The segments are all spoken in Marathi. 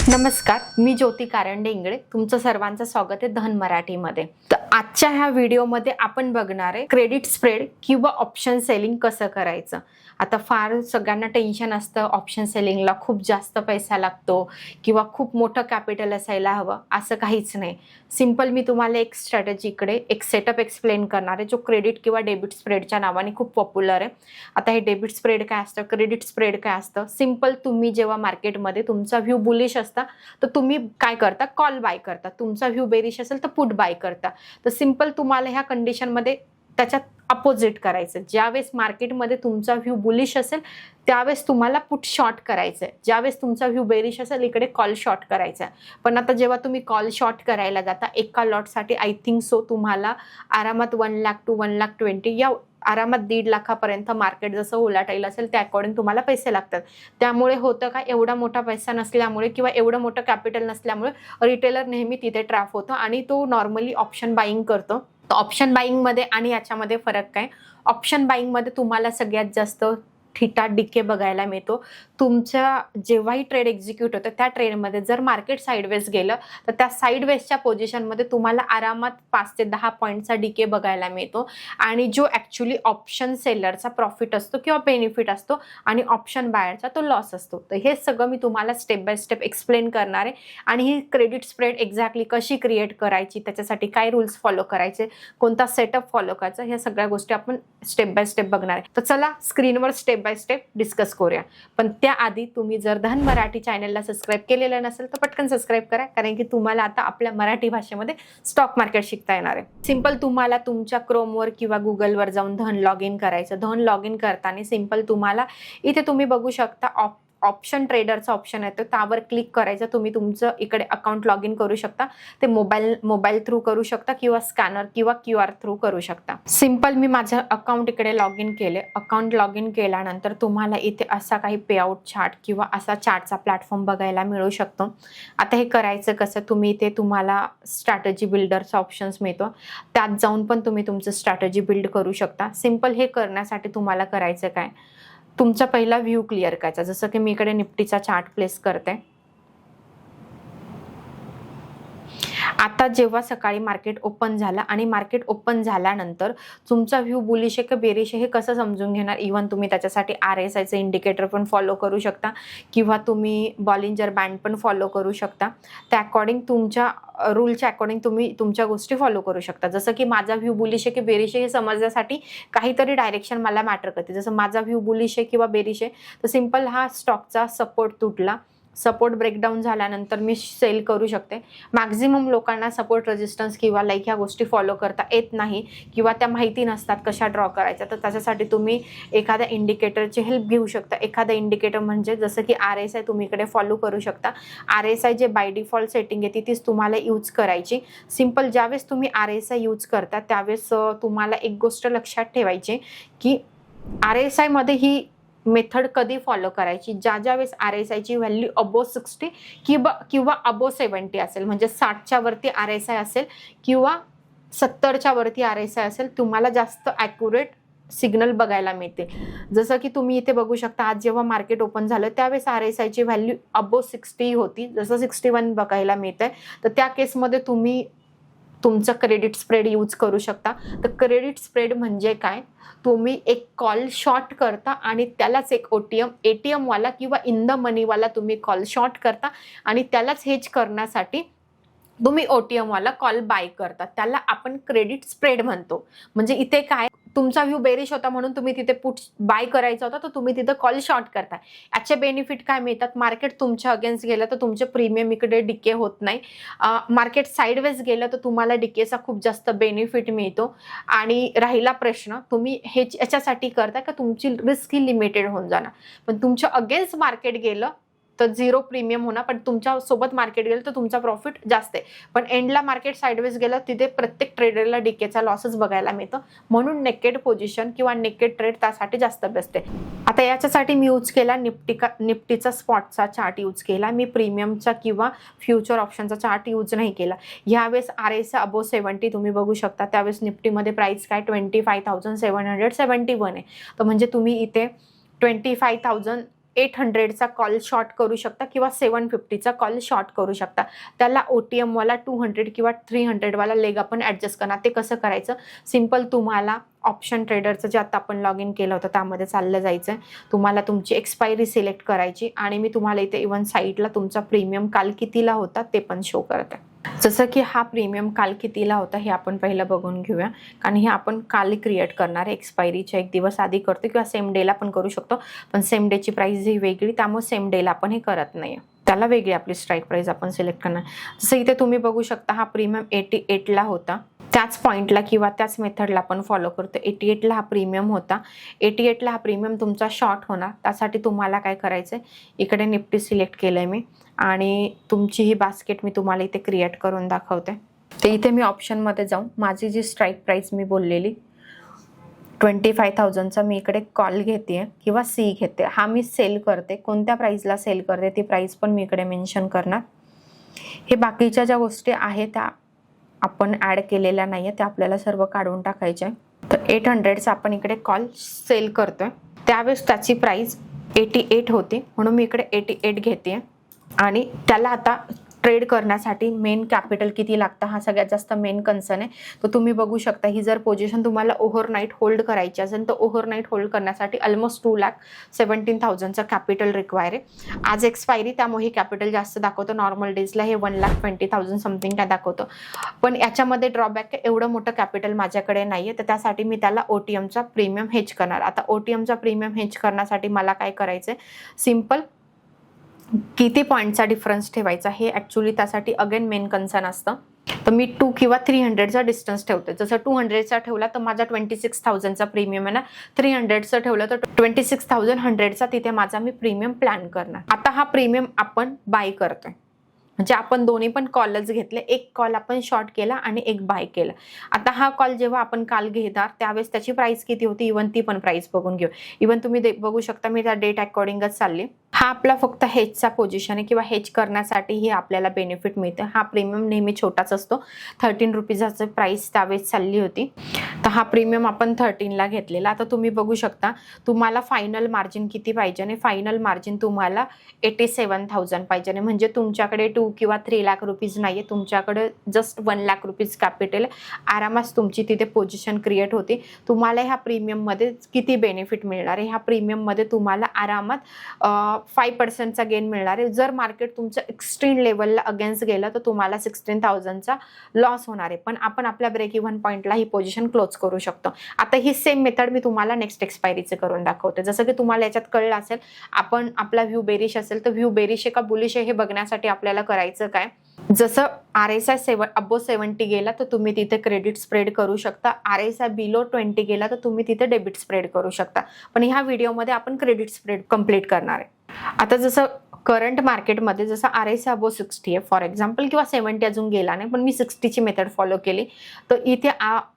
नमस्कार, मी ज्योती कारंडे इंगळे तुमचं सर्वांचं स्वागत आहे धन मराठीमध्ये। तर आजच्या ह्या व्हिडिओमध्ये आपण बघणार आहे क्रेडिट स्प्रेड किंवा ऑप्शन सेलिंग कसं करायचं। आता फार सगळ्यांना टेन्शन असतं, ऑप्शन सेलिंगला खूप जास्त पैसा लागतो किंवा खूप मोठं कॅपिटल असायला हवं, असं काहीच नाही। सिंपल मी तुम्हाला एक स्ट्रॅटेजीकडे एक सेटअप एक्सप्लेन करणार आहे जो क्रेडिट किंवा डेबिट स्प्रेडच्या नावाने खूप पॉप्युलर आहे। आता हे डेबिट स्प्रेड काय असतं, क्रेडिट स्प्रेड काय असतं? सिंपल तुम्ही जेव्हा मार्केटमध्ये तुमचा व्ह्यू बुलिश असता तर तुम्ही काय करता, कॉल बाय करता। तुमचा व्ह्यू बेरिश असेल तर पुट बाय करता। तर सिंपल तुम्हाला ह्या कंडिशनमध्ये त्याच्यात अपोजिट करायचं। ज्यावेळेस मार्केटमध्ये तुमचा व्ह्यू बुलिश असेल त्यावेळेस तुम्हाला पुट शॉर्ट करायचं, ज्यावेळेस तुमचा व्ह्यू बेरिश असेल इकडे कॉल शॉर्ट करायचा। पण आता जेव्हा तुम्ही कॉल शॉर्ट करायला जाता एका लॉटसाठी आय थिंक सो तुम्हाला आरामात 1 लाख टू 1,20,000 या आरामात 1.5 लाखापर्यंत मार्केट जसं व्होलाटाईल असेल त्या अकॉर्डिंग तुम्हाला पैसे लागतात। त्यामुळे होतं का, एवढा मोठा पैसा नसल्यामुळे किंवा एवढं मोठं कॅपिटल नसल्यामुळे रिटेलर नेहमी तिथे ट्रॅप होतो आणि तो नॉर्मली ऑप्शन बाईंग करतो। तर ऑप्शन बाईंग मध्ये आणि याच्यामध्ये फरक काय? ऑप्शन बाईंग मध्ये तुम्हाला सगळ्यात जास्त थिटा डिके बघायला मिळतो। तुमच्या जेव्हाही ट्रेड एक्झिक्यूट होतं त्या ट्रेडमध्ये जर मार्केट साईडवेज गेलं तर त्या साईडवेजच्या पोझिशनमध्ये तुम्हाला आरामात 5 ते 10 पॉईंटचा डिके बघायला मिळतो आणि जो ॲक्च्युली ऑप्शन सेलरचा प्रॉफिट असतो किंवा बेनिफिट असतो आणि ऑप्शन बायरचा तो लॉस असतो। तर हे सगळं मी तुम्हाला स्टेप बाय स्टेप एक्सप्लेन करणार आहे आणि ही क्रेडिट स्प्रेड एक्झॅक्टली कशी क्रिएट करायची, त्याच्यासाठी काय रूल्स फॉलो करायचे, कोणता सेटअप फॉलो करायचा, ह्या सगळ्या गोष्टी आपण स्टेप बाय स्टेप बघणार आहे। तर चला स्क्रीनवर स्टेप बाय स्टेप डिस्कस करूया। पण त्याआधी तुम्ही जर धन मराठी चॅनलला सबस्क्राईब केलेलं नसेल तर पटकन सबस्क्राईब करा, कारण की तुम्हाला आता आपल्या मराठी भाषेमध्ये स्टॉक मार्केट शिकता येणार आहे। सिंपल तुम्हाला तुमच्या क्रोमवर किंवा गुगलवर जाऊन धन लॉग इन करायचं। धन लॉग इन करताना सिंपल तुम्हाला इथे तुम्ही बघू शकता ऑप्शन ट्रेडरचा ऑप्शन येतो, त्यावर क्लिक करायचं। तुम्ही तुमचं इकडे अकाउंट लॉग इन करू शकता, ते मोबाईल थ्रू करू शकता किंवा स्कॅनर किंवा QR थ्रू करू शकता। सिंपल मी माझं अकाउंट इकडे लॉग इन केले। अकाउंट लॉग इन केल्यानंतर तुम्हाला इथे असा काही पेआउट चार्ट किंवा असा चार्टचा प्लॅटफॉर्म बघायला मिळू शकतो। आता हे करायचं कसं, तुम्ही इथे तुम्हाला स्ट्रॅटेजी बिल्डरचा ऑप्शन्स मिळतो, त्यात जाऊन पण तुम्ही तुमचं स्ट्रॅटेजी बिल्ड करू शकता। सिंपल हे करण्यासाठी तुम्हाला करायचं काय, तुमचा पहिला व्ह्यू क्लिअर करायचा। जसं की मी इकडे निफ्टीचा चार्ट प्लेस करते। आता जेव्हा सकाळी मार्केट ओपन झालं आणि मार्केट ओपन झाल्यानंतर तुमचा व्ह्यू बुलिश आहे का बेरिश आहे हे कसं समजून घेणार? इव्हन तुम्ही त्याच्यासाठी RSIचं इंडिकेटर पण फॉलो करू शकता किंवा तुम्ही बॉलिंजर बँड पण फॉलो करू शकता। त्या अकॉर्डिंग तुमच्या रूलच्या अकॉर्डिंग तुम्ही तुमच्या गोष्टी फॉलो करू शकता। जसं की माझा व्ह्यू बुलिश आहे की बेरिश आहे हे समजण्यासाठी काहीतरी डायरेक्शन मला मॅटर करते। जसं माझा व्ह्यू बुलिश आहे किंवा बेरिश आहे तर सिंपल हा स्टॉकचा सपोर्ट तुटला, सपोर्ट ब्रेकडाऊन झाल्यानंतर मी सेल करू शकते। मॅक्झिमम लोकांना सपोर्ट रेजिस्टन्स किंवा लाईक ह्या गोष्टी फॉलो करता येत नाही किंवा त्या माहिती नसतात कशा ड्रॉ करायच्या, तर त्याच्यासाठी तुम्ही एखाद्या इंडिकेटरची हेल्प घेऊ शकता। एखादा इंडिकेटर म्हणजे जसं की RSI तुम्ही इकडे फॉलो करू शकता। RSI जे बाय डिफॉल्ट सेटिंग आहे तीच तुम्हाला यूज करायची। सिंपल ज्यावेळेस तुम्ही RSI यूज करता त्यावेळेस तुम्हाला एक गोष्ट लक्षात ठेवायची की RSI मध्ये ही मेथड कधी फॉलो करायची, ज्या वेळेस RSIची व्हॅल्यू अबो 60 किंवा अबो 70 असेल, म्हणजे 60च्या वरती RSI असेल किंवा 70च्या वरती RSI असेल, तुम्हाला जास्त ॲक्युरेट सिग्नल बघायला मिळते। जसं की तुम्ही इथे बघू शकता आज जेव्हा मार्केट ओपन झालं त्यावेळेस RSIची व्हॅल्यू अबो 60 होती, जसं 61 बघायला मिळतंय। तर त्या केसमध्ये तुम्ही तुमचं क्रेडिट स्प्रेड यूज करू शकता। तर क्रेडिट स्प्रेड म्हणजे काय, तुम्ही एक कॉल शॉर्ट करता आणि त्यालाच एक ATM वाला किंवा इन द मनी वाला तुम्ही कॉल शॉर्ट करता आणि त्यालाच हेज करण्यासाठी तुम्ही OTM वाला कॉल बाय करता, त्याला आपण क्रेडिट स्प्रेड म्हणतो। म्हणजे इथे काय, तुमचा व्ह्यू बेरिश होता म्हणून तुम्ही तिथे पुट बाय करायचा होता तर तुम्ही तिथे कॉल शॉर्ट करताय। याचे बेनिफिट काय मिळतात, मार्केट तुमच्या अगेन्स्ट गेलं तर तुमचे प्रीमियम इकडे डिके होत नाही। मार्केट साईडवेज गेलं तर तुम्हाला डिकेचा खूप जास्त बेनिफिट मिळतो। आणि राहिला प्रश्न, तुम्ही हे याच्यासाठी करता का तुमची रिस्क ही लिमिटेड होऊन जाणार, पण तुमच्या अगेन्स्ट मार्केट गेलं तर 0 प्रीमियम होणार, पण तुमच्या सोबत मार्केट गेलं तर तुमचा प्रॉफिट जास्त आहे। पण एंडला मार्केट साईडवेज गेलं तिथे प्रत्येक ट्रेडरला डिकेचा लॉसच बघायला मिळतो, म्हणून नेकेड पोझिशन किंवा नेकेड ट्रेड त्यासाठी जास्त बेस्ट आहे। आता याच्यासाठी मी यूज केला निफ्टीचा स्पॉटचा चार्ट यूज केला, मी प्रीमियमचा किंवा फ्युचर ऑप्शनचा चार्ट यूज नाही केला। यावेळेस RSI अबो 70 तुम्ही बघू शकता, त्यावेळेस निफ्टीमध्ये प्राइस काय 25,771 आहे। तर म्हणजे तुम्ही इथे 25,000 800चा कॉल शॉर्ट करू शकता किंवा 750चा कॉल शॉर्ट करू शकता. त्याला OTM वाला 200 किंवा 300 वाला लेग आपण ॲडजस्ट करणार. ते कसं करायचं? सिंपल तुम्हाला ऑप्शन ट्रेडरचं जे आता आपण लॉग इन केलं होतं त्यामध्ये चाललं जायचं आहे. तुम्हाला तुमची एक्सपायरी सिलेक्ट करायची आणि मी तुम्हाला इथे इव्हन साईडला तुमचा प्रीमियम काल कितीला होता ते पण शो करते. जसं की हा प्रीमियम काल कितीला होता हे आपण पहिलं बघून घेऊया, कारण हे आपण काल क्रिएट करणार आहे. एक्सपायरीच्या एक दिवस आधी करतो किंवा सेम डेला पण करू शकतो, पण सेम डेची प्राइस ही वेगळी, त्यामुळे सेम डेला आपण हे करत नाही. त्याला वेगळी आपली स्ट्राईक प्राइस आपण सिलेक्ट करणार. जसं इथे तुम्ही बघू शकता हा प्रीमियम 88ला होता. त्याच पॉईंटला किंवा त्याच मेथडला आपण फॉलो करतो. 88ला हा प्रीमियम होता. 88ला हा प्रीमियम तुमचा शॉर्ट होणार. त्यासाठी तुम्हाला काय करायचं आहे, इकडे निफ्टी सिलेक्ट केलं आहे मी आणि तुमची ही बास्केट मी तुम्हाला इथे क्रिएट करून दाखवते. तर इथे मी ऑप्शनमध्ये जाऊन माझी जी स्ट्राईक प्राइस मी बोललेली 25,000चा मी इकडे कॉल घेते किंवा सी घेते. हा मी सेल करते. कोणत्या प्राईसला सेल करते ती प्राईस पण मी इकडे मेन्शन करणार. हे बाकीच्या ज्या गोष्टी आहेत त्या आपण ॲड केलेल्या नाही आहे, त्या आपल्याला सर्व काढून टाकायच्या आहे. तर 800चा आपण इकडे कॉल सेल करतोय. त्यावेळेस त्याची प्राईस 88 होती, म्हणून मी इकडे 88 घेते आणि त्याला आता ट्रेड करण्यासाठी मेन कॅपिटल किती लागतं हा सगळ्यात जास्त मेन कन्सर्न आहे. तर तुम्ही बघू शकता ही जर पोझिशन तुम्हाला ओव्हरनाईट होल्ड करायची असेल तर ओव्हरनाईट होल्ड करण्यासाठी ऑलमोस्ट 2,17,000चा कॅपिटल रिक्वायर आहे. आज एक्सपायरी त्यामुळे हे कॅपिटल जास्त दाखवतं. नॉर्मल डेजला हे 1,20,000 समथिंग काय दाखवतं, पण याच्यामध्ये ड्रॉबॅक एवढं मोठं कॅपिटल माझ्याकडे नाही आहे. तर त्यासाठी मी त्याला OTMचा प्रीमियम हेज करणार. आता OTMचा प्रीमियम हेज करण्यासाठी मला काय करायचं आहे, सिम्पल किती पॉईंटचा डिफरन्स ठेवायचा हे ॲक्च्युली त्यासाठी अगेन मेन कन्सर्न असतं. तर मी 2 किंवा 300चा डिस्टन्स ठेवते. जसं 200चा ठेवला तर माझा 26,000चा प्रीमियम आहे ना, 300चं ठेवलं तर 26,100चा तिथे माझा मी प्रीमियम प्लॅन करणार. आता हा प्रीमियम आपण बाय करतोय, म्हणजे आपण दोन्ही पण कॉलच घेतले. एक कॉल आपण शॉर्ट केला आणि एक बाय केला. आता हा कॉल जेव्हा आपण काल घेणार त्यावेळेस त्याची प्राइस किती होती इव्हन ती पण प्राइस बघून घेऊ. इव्हन तुम्ही बघू शकता मी त्या डेट अकॉर्डिंगच चालली. हा आपला फक्त हेजचा पोझिशन आहे किंवा हेज करण्यासाठीही आपल्याला बेनिफिट मिळतं. हा प्रीमियम नेहमी छोटाच असतो. 13 रुपीजाचं प्राइस त्यावेळेस चालली होती. तर हा प्रीमियम आपण 13ला घेतलेला. आता तुम्ही बघू शकता तुम्हाला फायनल मार्जिन किती पाहिजे आणि फायनल मार्जिन तुम्हाला 87,000 पाहिजे. म्हणजे तुमच्याकडे 2 किंवा 3 लाख रुपीज नाहीये, तुमच्याकडे जस्ट 1 लाख रुपीज कॅपिटल. आरामात तुमची तिथे पोझिशन क्रिएट होते. तुम्हाला ह्या प्रीमियममध्ये किती बेनिफिट मिळणार आहे, ह्या प्रीमियममध्ये तुम्हाला आरामात 5%चा गेन मिळणार आहे. जर मार्केट तुमचं एक्स्ट्रीम लेवलला अगेन्स्ट गेलं तर तुम्हाला 16,000चा लॉस होणार आहे, पण आपण आपल्या ब्रेक इव्हन पॉईंटला ही पोझिशन क्लोज करू शकतो. आता ही सेम मेथड मी तुम्हाला नेक्स्ट एक्सपायरीचे करून दाखवते. जसं की तुम्हाला याच्यात कळलं असेल, आपण आपला व्ह्यू बेरिश असेल तर व्ह्यू बेरिश आहे का बुलिश आहे हे बघण्यासाठी आपल्याला करायचं काय, जसं RSI अबो 70 गेला तर तुम्ही तिथे क्रेडिट स्प्रेड करू शकता. RSI बिलो 20 गेला तर तुम्ही तिथे डेबिट स्प्रेड करू शकता. पण ह्या व्हिडिओमध्ये आपण क्रेडिट स्प्रेड कंप्लीट करणार आहे. आता जसं करंट मार्केटमध्ये जसं RSI अबो 60 आहे फॉर एक्झाम्पल, किंवा 70 अजून गेला नाही पण मी 60ची मेथड फॉलो केली, तर इथे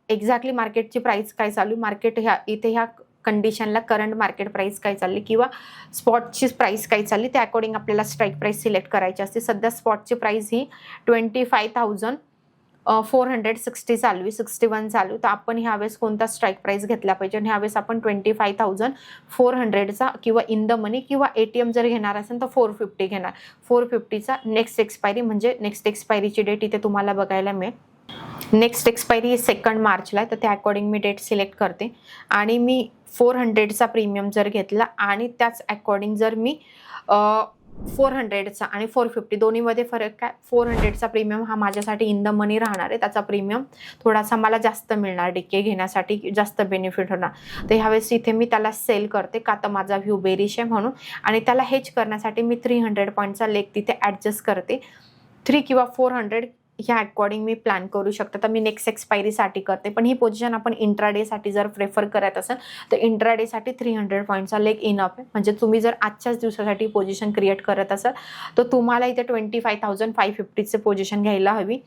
एक्झॅक्टली मार्केटची प्राइस काय चालू, मार्केट ह्या कंडिशनला करंट मार्केट प्राइस काय चालली किंवा स्पॉटची प्राइस काय चालली त्या अकॉर्डिंग आपल्याला स्ट्राईक प्राइस सिलेक्ट करायची असते. सध्या स्पॉटची प्राइस ही 25,460 चालू आहे, 61 चालू. तर आपण ह्यावेळेस कोणता स्ट्राईक प्राइस घेतला पाहिजे, आणि ह्यावेळेस आपण 25,400चा किंवा इन द मनी किंवा ATM जर घेणार असेल तर 450 घेणार. 450चा नेक्स्ट एक्सपायरी, म्हणजे नेक्स्ट एक्सपायरीची डेट इथे तुम्हाला बघायला मिळेल. नेक्स्ट एक्सपायरी 2 मार्चला आहे, तर त्या अकॉर्डिंग मी डेट सिलेक्ट करते आणि मी 400चा प्रीमियम जर घेतला आणि त्याच अकॉर्डिंग जर मी 400चा आणि 450 दोन्हीमध्ये फरक काय, 400चा प्रीमियम हा माझ्यासाठी इन द मनी राहणार आहे, त्याचा प्रीमियम थोडासा मला जास्त मिळणार, DK घेण्यासाठी जास्त बेनिफिट होणार. तर ह्यावेळेस इथे मी त्याला सेल करते का तर माझा व्ह्यू बेरिश आहे म्हणून, आणि त्याला हेज करण्यासाठी मी 300 पॉईंटचा लेग तिथे ॲडजस्ट करते. 3 किंवा 400 ह्या अकॉर्डिंग मी प्लॅन करू शकते. तर मी नेक्स्ट एक्सपायरीसाठी करते, पण ही पोझिशन आपण इंट्राडेसाठी जर प्रेफर करत असेल तर इंट्राडेसाठी 300 पॉईंटचा लेग इनफ आहे. म्हणजे तुम्ही जर आजच्याच दिवसासाठी पोझिशन क्रिएट करत असाल तर तुम्हाला इथे 25,550चे पोझिशन घ्यायला हवी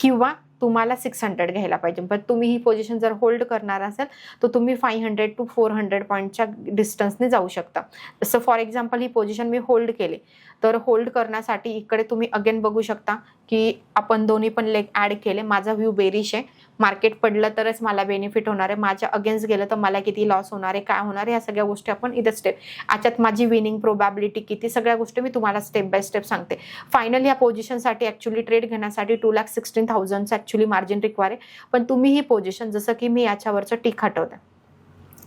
किंवा तुम्हाला 600 घ्यायला पाहिजे. पण तुम्ही ही पोझिशन जर होल्ड करणार असेल तर तुम्ही 500 to 400 पॉईंटच्या डिस्टन्सने जाऊ शकता. जसं for example he position me hold केली, तर होल्ड करण्यासाठी इकडे तुम्ही अगेन बघू शकता की आपण दोन्ही पण लेग ॲड केले. माझा व्ह्यू बेरिश आहे मार्केट पडलं तरच मला बेनिफिट होणार आहे, माझ्या अगेन्स्ट गेलं तर मला किती लॉस होणार आहे, काय होणार आहे, या सगळ्या गोष्टी आपण इथे स्टेप, याच्यात माझी विनिंग प्रोबॅबिलिटी किती, सगळ्या गोष्टी मी तुम्हाला स्टेप बाय स्टेप सांगते. फायनल या पोझिशनसाठी ऍक्च्युली ट्रेड घेण्यासाठी 2,16,000 ऍक्च्युली मार्जिन रिक्वायर आहे. पण तुम्ही ही पोझिशन, जसं की मी याच्यावरचं टिक हटवते,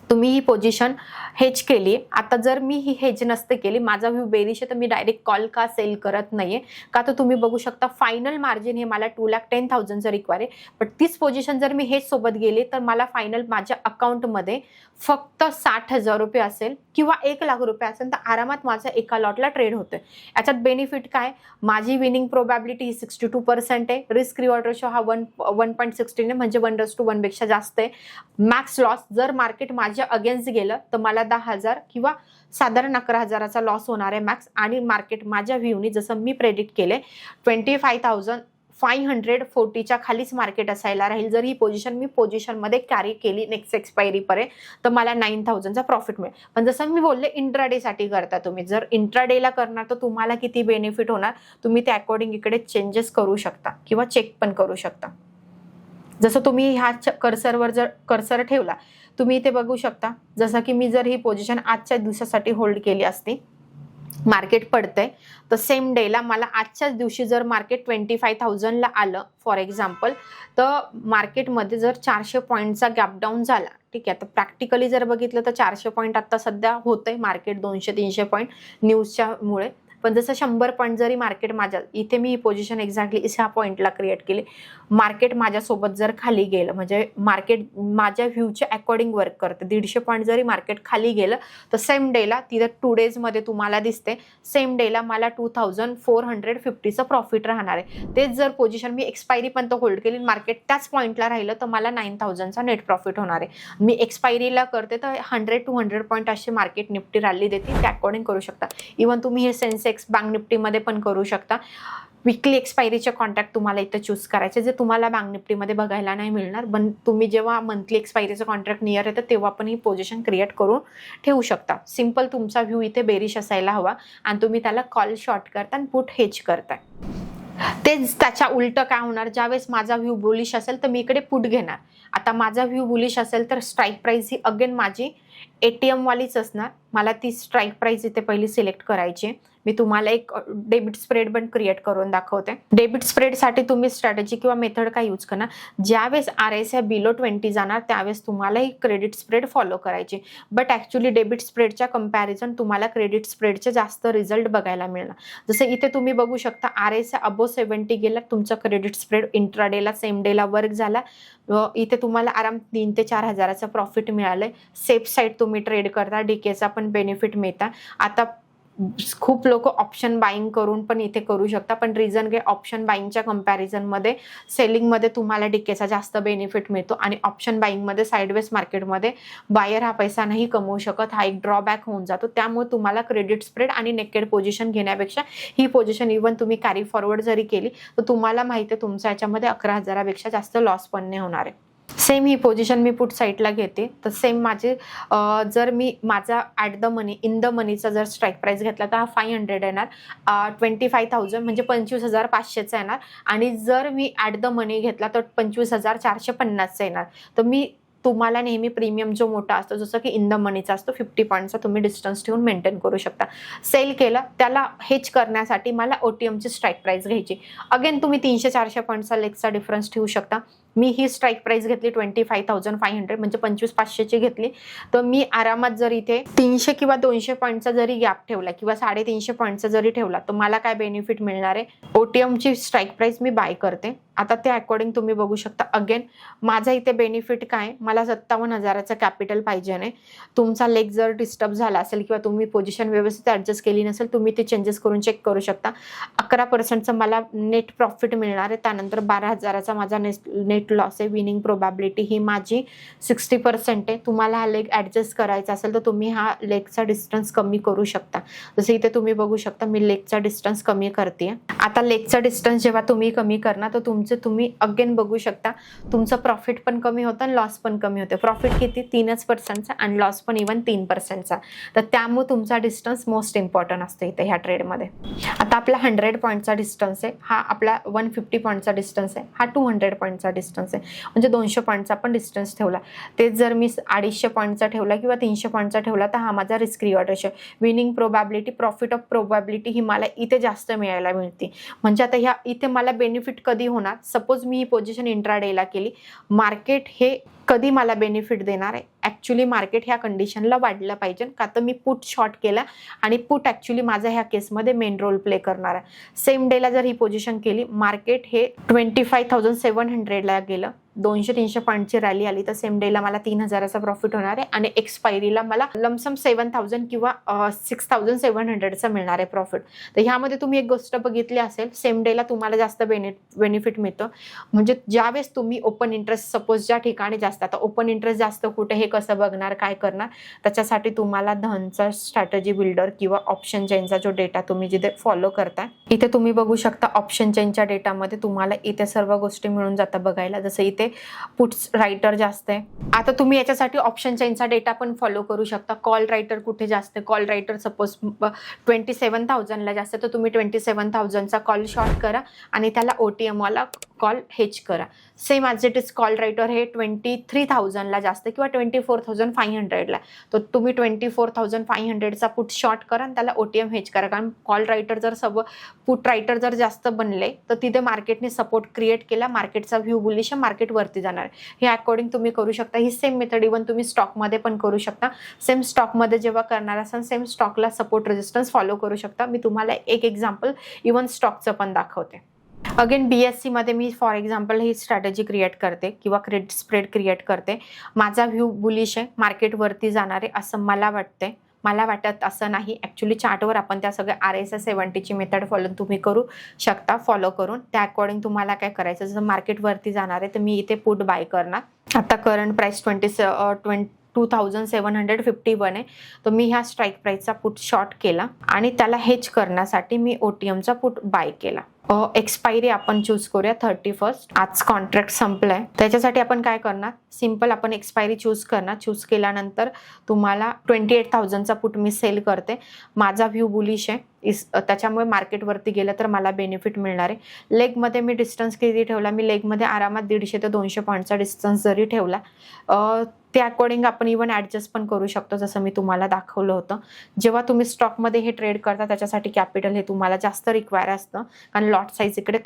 तुम्ही ही पोझिशन हेज केली. आता जर मी ही हेज नसते केली, माझा व्ह्यू बेरिश आहे, तर मी डायरेक्ट कॉल का सेल करत नाहीये, का तर तुम्ही बघू शकता फायनल मार्जिन हे मला 2,10,000 रिक्वायर आहे. पण तीच पोझिशन जर मी हेज सोबत गेली तर मला फायनल माझ्या अकाउंटमध्ये फक्त 60,000 रुपये असेल किंवा 1,00,000 रुपये असेल, तर आरामात माझा एका लॉटला ट्रेड होतोय. याच्यात बेनिफिट काय, माझी विनिंग प्रोबॅबिलिटी ही 62% आहे, रिस्क रिवॉर्ड रेशो हा 1.16 आहे, म्हणजे 1:1 पेक्षा जास्त आहे. मॅक्स लॉस जर मार्केट माझ्या अगेन्स्ट गेलं तर मला 10,000 किंवा साधारण 11,000चा लॉस होणार आहे मॅक्स. आणि मार्केट माझ्या व्ह्यूनी जसं मी प्रेडिक्ट केले 25,540च्या खालीच मार्केट असायला राहील. जर ही पोझिशन मी पोझिशनमध्ये कॅरी केली नेक्स्ट एक्सपायरी पर्यंत तर मला 9,000चा प्रॉफिट मिळेल. पण जसं मी बोलले इंट्राडे साठी करता तुम्ही, जर इंट्राडेला करणार तर तुम्हाला किती बेनिफिट होणार तुम्ही त्या अकॉर्डिंग इकडे चेंजेस करू शकता किंवा चेक पण करू शकता. जसं तुम्ही ह्या कर्सरवर जर कर्सर ठेवला, तुम्ही इथे बघू शकता, जसं की मी जर ही पोझिशन आजच्या दिवसासाठी होल्ड केली असती, मार्केट पडतंय, तर सेम डेला मला आजच्याच दिवशी जर मार्केट 25,000ला आलं फॉर एक्झाम्पल, तर मार्केटमध्ये जर 400 पॉईंटचा गॅप डाऊन झाला, ठीक आहे, तर प्रॅक्टिकली जर बघितलं तर 400 पॉईंट आता सध्या होतंय मार्केट 200-300 पॉईंट न्यूजच्या मुळे. पण जसं 100 पॉईंट जरी मार्केट माझ्या इथे मी ही पोझिशन एक्झॅक्टली ह्या पॉईंटला क्रिएट केली, मार्केट माझ्यासोबत जर खाली गेलं, म्हणजे मार्केट माझ्या व्ह्यूच्या अकॉर्डिंग वर्क करते, 150 पॉईंट जरी मार्केट खाली गेलं तर सेम डेला तिथं 2 डेजमध्ये तुम्हाला दिसते, सेम डेला मला 2,450चं प्रॉफिट राहणार आहे. तेच जर पोझिशन मी एक्सपायरी पण होल्ड केली, मार्केट त्याच पॉईंटला राहिलं तर मला 9,000चा नेट प्रॉफिट होणार आहे. मी एक्सपायरीला करते तर 100-200 पॉईंट अशी मार्केट निफ्टी रॅली देते, त्या अकॉर्डिंग करू शकता. इव्हन तुम्ही हे सेन्सेक्स बँक निफ्टीमध्ये पण करू शकता. विकली एक्सपायरीचे कॉन्ट्रॅक्ट तुम्हाला इथं चूज करायचे, जे तुम्हाला बँक निफ्टीमध्ये बघायला नाही मिळणार. पण तुम्ही जेव्हा मंथली एक्सपायरीचं कॉन्ट्रॅक्ट नियर येतं तेव्हा पण ही पोझिशन क्रिएट करून ठेवू शकता. सिंपल तुमचा व्ह्यू इथे बेरिश असायला हवा आणि तुम्ही त्याला कॉल शॉर्ट करता आणि पुट हेज करताय. तेच त्याच्या उलट काय होणार, ज्यावेळेस माझा व्ह्यू बुलिश असेल तर मी इकडे पुट घेणार. आता माझा व्ह्यू बुलिश असेल तर स्ट्राईक प्राइस ही अगेन माझी ATM वालीच असणार. मला ती स्ट्राईक प्राइस इथे पहिली सिलेक्ट करायची. मी तुम्हाला एक डेबिट स्प्रेड पण क्रिएट करून दाखवते. डेबिट स्प्रेडसाठी तुम्ही स्ट्रॅटेजी किंवा मेथड काय यूज करणार, ज्यावेळेस RSI बिलो 20 जाणार त्यावेळेस तुम्हाला ही क्रेडिट स्प्रेड फॉलो करायची. बट ॲक्च्युली डेबिट स्प्रेडच्या कंपॅरिझन तुम्हाला क्रेडिट स्प्रेडचे जास्त रिझल्ट बघायला मिळणार. जसं इथे तुम्ही बघू शकता RSI अबो 70 गेला, तुमचा क्रेडिट स्प्रेड इंट्राडेला सेम डेला वर्क झाला. इथे तुम्हाला आराम 3,000 ते 4,000चं प्रॉफिट मिळालंय. सेफ साईड तुम्ही ट्रेड करता, डीकेचा पण बेनिफिट मिळता. आता खूप लोक ऑप्शन बाईंग करून पण इथे करू शकता, पण रिझन काय, ऑप्शन बाईंगच्या कंपॅरिझनमध्ये सेलिंगमध्ये तुम्हाला डीकेचा जास्त बेनिफिट मिळतो आणि ऑप्शन बाईंगमध्ये साईडवेज मार्केटमध्ये बायर हा पैसा नाही कमवू शकत, हा एक ड्रॉबॅक होऊन जातो. त्यामुळे तुम्हाला क्रेडिट स्प्रेड आणि नेकेड पोझिशन घेण्यापेक्षा ही पोझिशन इव्हन तुम्ही कॅरी फॉरवर्ड जरी केली तर तुम्हाला माहिती आहे तुमच्या याच्यामध्ये 11,000पेक्षा जास्त लॉस पण नाही होणार आहे. सेम ही पोझिशन मी पुट साईडला घेते, तर सेम माझे जर मी माझा at the money in the मनीचा जर स्ट्राईक प्राइस घेतला तर हा 500 येणार, 25,000 म्हणजे 25,500चा येणार. आणि जर मी ॲट द मनी घेतला तर 25,450चा येणार. तर मी तुम्हाला नेहमी प्रीमियम जो मोठा असतो जसं की इन द मनीचा असतो 50 पॉईंटचा तुम्ही डिस्टन्स ठेवून मेंटेन करू शकता. सेल केलं त्याला हेज करण्यासाठी मला OTMची स्ट्राईक प्राइस घ्यायची. अगेन तुम्ही 300-400 पॉईंटचा लेगचा डिफरन्स ठेवू शकता. मी ही स्ट्राईक प्राइस घेतली 25,500 म्हणजे 25,500ची घेतली. तर मी आरामात जर इथे 300 किंवा 200 पॉईंटचा जरी गॅप ठेवला किंवा 350 पॉईंटचा जरी ठेवला तर मला काय बेनिफिट मिळणार आहे, OTMची स्ट्राईक प्राइस मी बाय करते. आता त्या अकॉर्डिंग तुम्ही बघू शकता. अगेन माझा इथे बेनिफिट काय, मला 57,000चं कॅपिटल पाहिजे नाही. तुमचा लेग जर डिस्टर्ब झाला असेल किंवा तुम्ही पोझिशन व्यवस्थित ॲडजस्ट केली नसेल तुम्ही ते चेंजेस करून चेक करू शकता. 11%चं मला नेट प्रॉफिट मिळणार आहे. त्यानंतर 12,000चा माझा नेट लॉस आहे. विनिंग प्रोबॅबिलिटी ही माझी 60% आहे. तुम्हाला हा लेग ॲडजस्ट करायचा असेल तर तुम्ही हा लेगचा डिस्टन्स कमी करू शकता. जसं इथे तुम्ही बघू शकता मी लेगचा डिस्टन्स कमी करते. आता लेगचा डिस्टन्स जेव्हा तुम्ही कमी करणार तर तुम्ही अगेन बघू शकता तुमचं प्रॉफिट पण कमी होतं आणि लॉस पण कमी होते. प्रॉफिट किती 3% आणि लॉस पण इव्हन 3%. तर त्यामुळे तुमचा डिस्टन्स मोस्ट इम्पॉर्टंट असतो इथे ह्या ट्रेडमध्ये. आता आपला 100 पॉईंटचा डिस्टन्स आहे, हा आपला 150 पॉईंटचा डिस्टन्स आहे, हा 200 पॉईंटचा डिस्टन्स डिस्टन्स आहे, म्हणजे 200 पॉईंटचा पण डिस्टन्स ठेवला. तेच जर मी 250 पॉईंटचा ठेवला किंवा 300 पॉईंटचा ठेवला तर हा माझा risk reward ratio. Winning probability, profit of probability ही मला इथे जास्त मिळायला मिळते. म्हणजे आता ह्या इथे मला बेनिफिट कधी होणार, सपोज मी ही पोझिशन इंट्राडेला केली, मार्केट हे कधी मला बेनिफिट देणार आहे, ॲक्च्युली मार्केट ह्या कंडिशनला वाढलं पाहिजे का तर मी पुट शॉर्ट केला आणि पुट ॲक्च्युली माझा ह्या केसमध्ये मेन रोल प्ले करणार आहे. सेम डेला जर ही पोझिशन केली, मार्केट हे 25,700ला गेलं, 200-300 पॉईंटची रॅली आली तर सेम डेला मला 3,000चा प्रॉफिट होणार आहे आणि एक्सपायरीला मला लमसम 7,000 किंवा 6,700चा मिळणार आहे प्रॉफिट. तर ह्यामध्ये तुम्ही एक गोष्ट बघितली असेल, सेम डेला तुम्हाला जास्त बेनिफिट मिळतं. म्हणजे ज्यावेळेस तुम्ही ओपन इंटरेस्ट सपोज ज्या ठिकाणी जास्त, आता ओपन इंटरेस्ट जास्त कुठे हे कसं बघणार, काय करणार, त्याच्यासाठी तुम्हाला धनचा स्ट्रॅटेजी बिल्डर किंवा ऑप्शन चेनचा जो डेटा तुम्ही जिथे फॉलो करता, इथे तुम्ही बघू शकता ऑप्शन चेनच्या डेटामध्ये तुम्हाला इथे सर्व गोष्टी मिळून जातात बघायला. जसं इथे पुट्स रायटर जास्त आहे. आता तुम्ही याच्यासाठी ऑप्शन चेनचा डेटा पण फॉलो करू शकता. कॉल रायटर कुठे जास्त आहे, कॉल रायटर सपोज 27,000ला जास्त आहे तर तुम्ही 27,000चा कॉल शॉर्ट करा आणि त्याला OTM वाला कॉल हेज करा. Same as it is call writer हे 23,000ला जास्त किंवा 24,500ला, तर तुम्ही 24,500चा पुट शॉर्ट करा आणि त्याला OTM हेज करा. कारण कॉल रायटर जर पुट रायटर जर जास्त बनले तर तिथे मार्केटने सपोर्ट क्रिएट केला, मार्केटचा व्ह्यू बुलिश, मार्केट वरती जाणार. हे अकॉर्डिंग तुम्ही करू शकता. ही सेम मेथड इव्हन तुम्ही स्टॉकमध्ये पण करू शकता. सेम स्टॉकमध्ये जेव्हा करणार असाल सेम स्टॉकला सपोर्ट रेजिस्टन्स फॉलो करू शकता. मी तुम्हाला एक एक्झाम्पल इव्हन स्टॉकचं पण दाखवते. अगेन BSC मध्ये me for example he strategy create करते किंवा क्रेडिट स्प्रेड क्रिएट करते. माझा व्ह्यू बुलिश आहे, मार्केट वरती जाणार आहे असं मला वाटते. मला वाटत असं नाही, ॲक्च्युली चार्टवर आपण त्या सगळ्या RSI 70ची मेथड तुम्ही करू शकता फॉलो करून. त्या अकॉर्डिंग तुम्हाला काय करायचं, जसं मार्केट वरती जाणार आहे तर मी इथे पुट बाय करणार. आता करंट प्राइस 2,751 आहे, तर मी ह्या स्ट्राईक प्राइसचा पुट शॉर्ट केला आणि त्याला हेज करण्यासाठी मी OTMचा पुट बाय केला. एक्सपायरी आपण चूज करूया 31. आज कॉन्ट्रॅक्ट संपलाय, त्याच्यासाठी आपण काय करणार, सिंपल आपण एक्सपायरी चूज करणार. चूज केल्यानंतर तुम्हाला 28,000चा पुट मी सेल करते. माझा व्ह्यू बुलिश आहे, त्याच्यामुळे मार्केटवरती गेलं तर मला बेनिफिट मिळणार आहे. लेगमध्ये मी डिस्टन्स किती ठेवला, मी लेगमध्ये आरामात 150 ते 200 पॉईंटचा डिस्टन्स जरी ठेवला त्या अकॉर्डिंग आपण इव्हन ॲडजस्ट पण करू शकतो, जसं मी तुम्हाला दाखवलं होतं. जेव्हा तुम्ही स्टॉकमध्ये हे ट्रेड करता त्याच्यासाठी कॅपिटल हे तुम्हाला जास्त रिक्वायर असतं, कारण लॉट साईज इकडे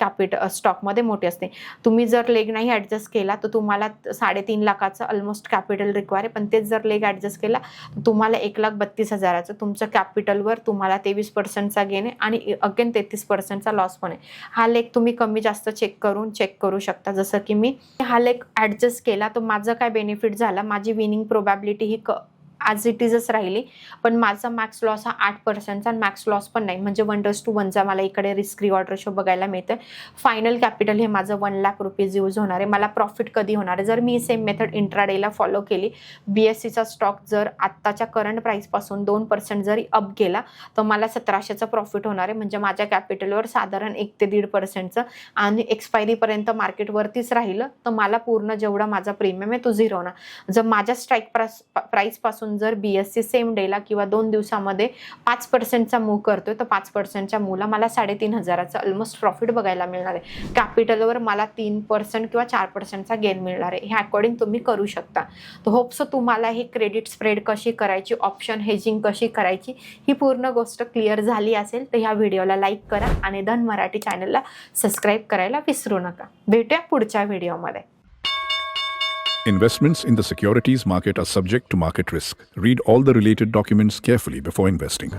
स्टॉकमध्ये मोठी असते. तुम्ही जर लेग नाही ॲडजस्ट केला तर तुम्हाला 3.5 लाखाचं ऑलमोस्ट कॅपिटल रिक्वायर आहे, पण तेच जर लेग ॲडजस्ट केला तर तुम्हाला 1,32,000चं तुमचं कॅपिटलवर तुम्हाला 23%चा गेन आहे आणि अगेन 33%चा लॉस पण आहे. हा लेग तुम्ही कमी जास्त चेक करू शकता. जसं की मी हा लेग ॲडजस्ट केला तर माझं काय बेनिफिट झाला, माझी विनिंग प्रोबॅबिलिटी ही ॲज इट इजच राहिली, पण माझा मॅक्स लॉस हा 8%चा आणि मॅक्स लॉस पण नाही, म्हणजे 1:1चा मला इकडे रिस्क रिवॉर्ड रेशो बघायला मिळतं. फायनल कॅपिटल हे माझं 1 लाख रुपीज यूज होणार आहे. मला प्रॉफिट कधी होणार आहे, जर मी सेम मेथड इंट्राडेला फॉलो केली, BSCचा स्टॉक जर आत्ताच्या करंट प्राईसपासून 2% जरी अप गेला तर मला 1,700चं प्रॉफिट होणार आहे. म्हणजे माझ्या कॅपिटलवर साधारण 1 ते 1.5%चं, आणि एक्सपायरीपर्यंत मार्केटवरतीच राहिलं तर मला पूर्ण जेवढा माझा प्रीमियम आहे तो 0 होणार. जर माझ्या स्ट्राईक प्राईसपासून जर BSC सेम डेला किंवा 2 दिवसामध्ये 5%चा मूव करतोय तर 5%च्या मूवला मला 3,500चं ऑलमोस्ट प्रॉफिट बघायला मिळणार आहे. कॅपिटलवर मला 3% किंवा 4%चा गेन मिळणार आहे. हे अकॉर्डिंग तुम्ही करू शकता. तर होप्स तुम्हाला ही क्रेडिट स्प्रेड कशी करायची, ऑप्शन हेजिंग कशी करायची ही पूर्ण गोष्ट क्लिअर झाली असेल तर ह्या व्हिडिओला लाईक करा आणि धन मराठी चॅनलला सबस्क्राईब करायला विसरू नका. भेटूया पुढच्या व्हिडिओमध्ये. Investments in the securities market are subject to market risk. Read all the related documents carefully before investing.